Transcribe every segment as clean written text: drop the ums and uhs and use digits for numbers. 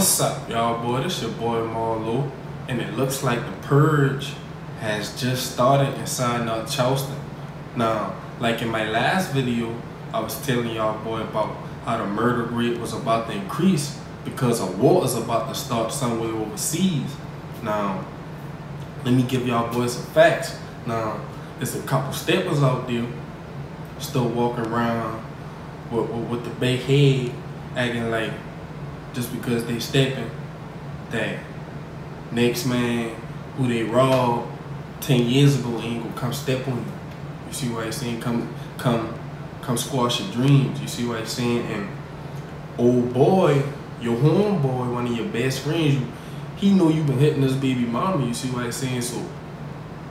What's up, y'all, boy? This your boy Marlo, and it looks like the Purge has just started inside North Charleston. Now, like in my last video, I was telling y'all, boy, about how the murder rate was about to increase because a war is about to start somewhere overseas. Now, let me give y'all boys some facts. Now, there's a couple steppers out there still walking around with the big head, acting like just because they stepping, that next man who they robbed 10 years ago ain't gonna come step on you. You see what I'm saying? Come squash your dreams. You see what I'm saying? And old boy, your homeboy, one of your best friends, he know you been hitting this baby mama. You see what I'm saying? So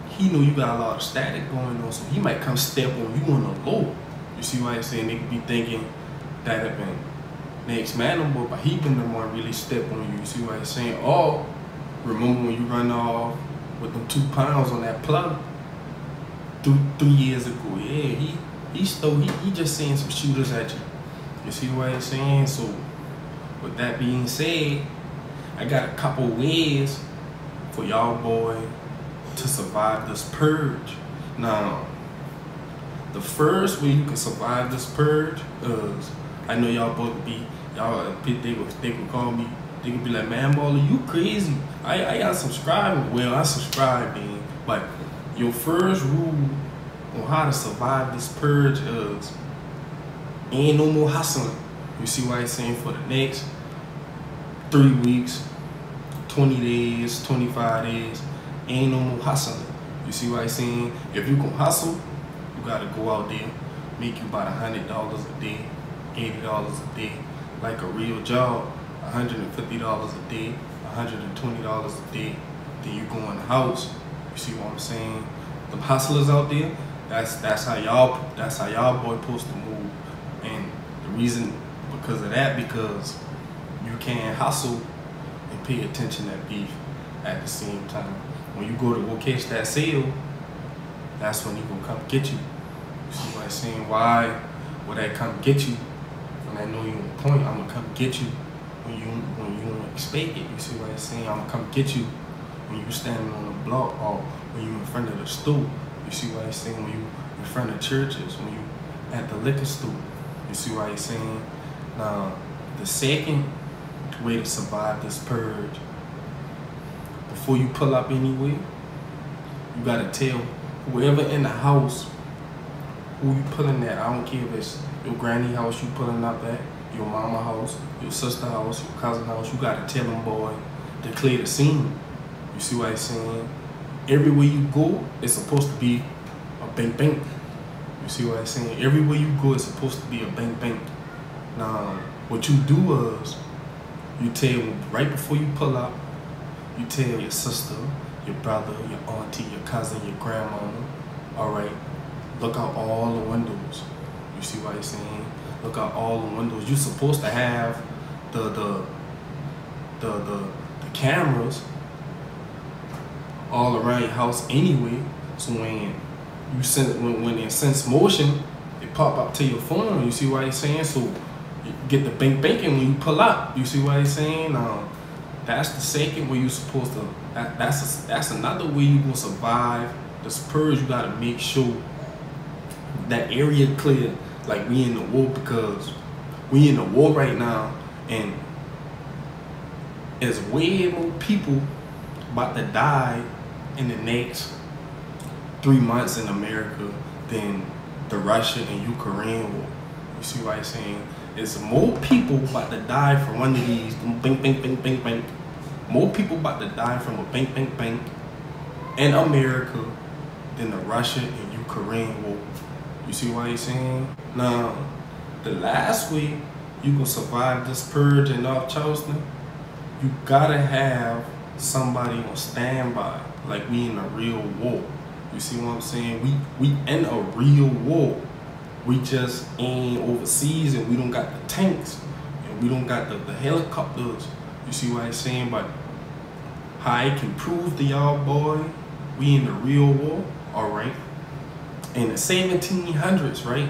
he know you got a lot of static going on, so he might come step on you on the low. You see what I'm saying? They could be thinking that have been next man, but he been the one really step on you. You see what I'm saying? Or remember when you run off with them 2 pounds on that plug 3 years ago? Yeah, he just sending some shooters at you. You see what I'm saying? So with that being said, I got a couple ways for y'all boy to survive this purge. Now, the first way you can survive this purge is, I know y'all both be, they would call me, they could be like, man, Baller, you crazy. I got subscribed. Well, I subscribed, man. But your first rule on how to survive this purge is, ain't no more hustling. You see what I'm saying? For the next 3 weeks, 20 days, 25 days, ain't no more hustling. You see what I'm saying? If you can hustle, you gotta go out there, make you about $100 a day, $80 a day, like a real job, $150 a day, $120 a day. Then you go in the house. You see what I'm saying? Them hustlers out there, that's how y'all boy supposed to move. And the reason because of that, because you can't hustle and pay attention to beef at the same time. When you go catch that sale, that's when he gonna come get you. You see what I'm saying? Why would I come get you? When I know you on point, I'm gonna come get you when you don't expect it. You see what I'm saying? I'm gonna come get you when you standing on the block or when you in front of the store. You see what I'm saying? When you in front of churches, when you at the liquor store. You see what I'm saying? Now, the second way to survive this purge, before you pull up anywhere, you gotta tell whoever in the house who you pulling at. I don't care if it's your granny house you pulling up at, your mama house, your sister house, your cousin house. You gotta tell them, boy, to clear the scene. You see what I'm saying? Everywhere you go, it's supposed to be a bang bang. You see what I'm saying? Everywhere you go, it's supposed to be a bang bang. Now, what you do is, you tell right before you pull up, you tell your sister, your brother, your auntie, your cousin, your grandma, all right, look out all the windows. You see what I'm saying? Look out all the windows. You're supposed to have the cameras all around your house anyway. So when you when they sense motion, they pop up to your phone. You see what I'm saying? So you get the bang banging when you pull up. You see what I'm saying? That's the second way you're supposed to. That's another way you gonna survive this purge. You gotta make sure that area clear. Like we in the war, because we in the war right now, and there's way more people about to die in the next 3 months in America than the Russia and Ukraine war. You see what I'm saying? There's more people about to die from one of these bang bang bang bang bang. More people about to die from a bang bang bang in America than the Russia and Ukraine war. You see what I'm saying? Now, the last way you can survive this purge in North Charleston, you gotta have somebody on standby. Like we in a real war. You see what I'm saying? We in a real war. We just ain't overseas, and we don't got the tanks, and we don't got the helicopters. You see what I'm saying? But how I can prove to y'all, boy, we in the real war, all right? In the 1700s, right?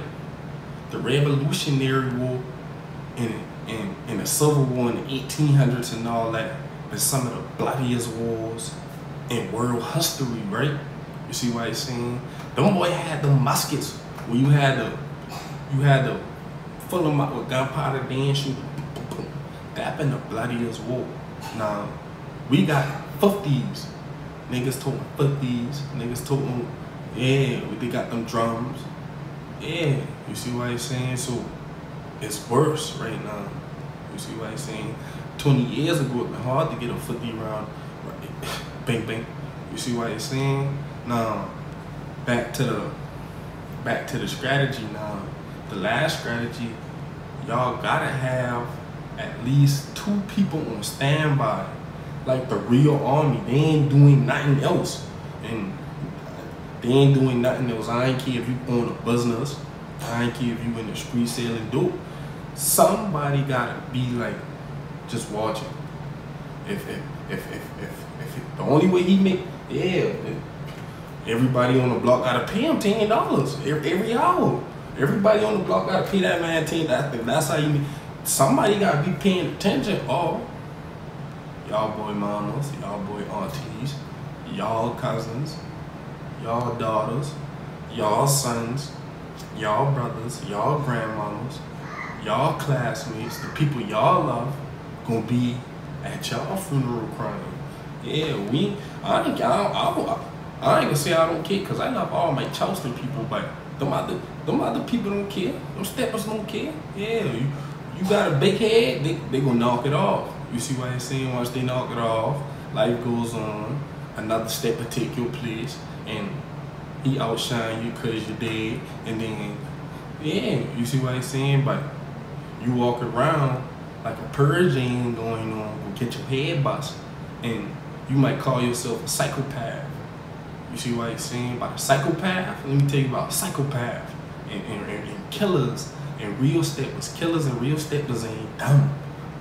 The Revolutionary War in in the Civil War in the 1800s and all that. But some of the bloodiest wars in world history, right? You see what I'm saying? Them boy had the muskets where you had to fill them up with gunpowder, then shoot. That been the bloodiest war. Now, we got 50s. Niggas toting 50s. Niggas toting, yeah, they got them drums. Yeah, you see what I'm saying? So, it's worse right now. You see what I'm saying? 20 years ago, it been hard to get a 50 round. Right? Bang, bang. You see what I'm saying? Now, back to the strategy now. The last strategy, y'all gotta have at least 2 people on standby. Like the real army. They ain't doing nothing else. And they ain't doing nothing else. I ain't care if you own a business. I ain't care if you in the street selling dope. Somebody gotta be like just watching. If the only way he make, yeah, everybody on the block gotta pay him $10 every hour. Everybody on the block gotta pay that man $10. That's how you. Somebody gotta be paying attention. Oh, y'all boy mamas, y'all boy aunties, y'all cousins, y'all daughters, y'all sons, y'all brothers, y'all grandmamas, y'all classmates, the people y'all love, gonna be at y'all funeral crying. Yeah, I ain't gonna say I don't care, cause I love all my Charleston people, but them other people don't care. Them steppers don't care. Yeah, you got a big head, they gonna knock it off. You see what I'm saying? Once they knock it off, life goes on. Another stepper take your place, and he outshine you cause you're dead. And then, yeah, you see what I'm saying? But you walk around like a purge ain't going on, go get your head bust, and you might call yourself a psychopath. You see what I'm saying? About a psychopath? Let me tell you about a psychopath and killers and real steppers. Killers and real steppers ain't dumb.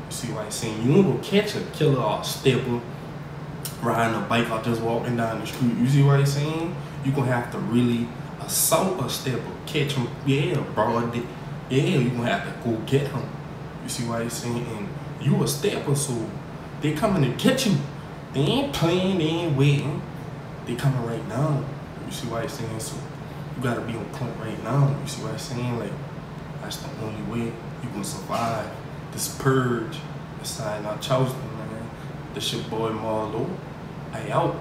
You see what I'm saying? You won't go catch a killer or a stepper riding a bike or just walking down the street. You see what I'm saying? You're gonna have to really assault a stepper, catch him, yeah, broad day. Yeah, you're gonna have to go get him. You see what I'm saying? And you a stepper, so they coming to get you. They ain't playing, they ain't waiting. They coming right now. You see what I'm saying? So you gotta be on point right now. You see what I'm saying? Like, that's the only way you gonna survive this purge inside North Charleston, man. This your boy Marlo. I out.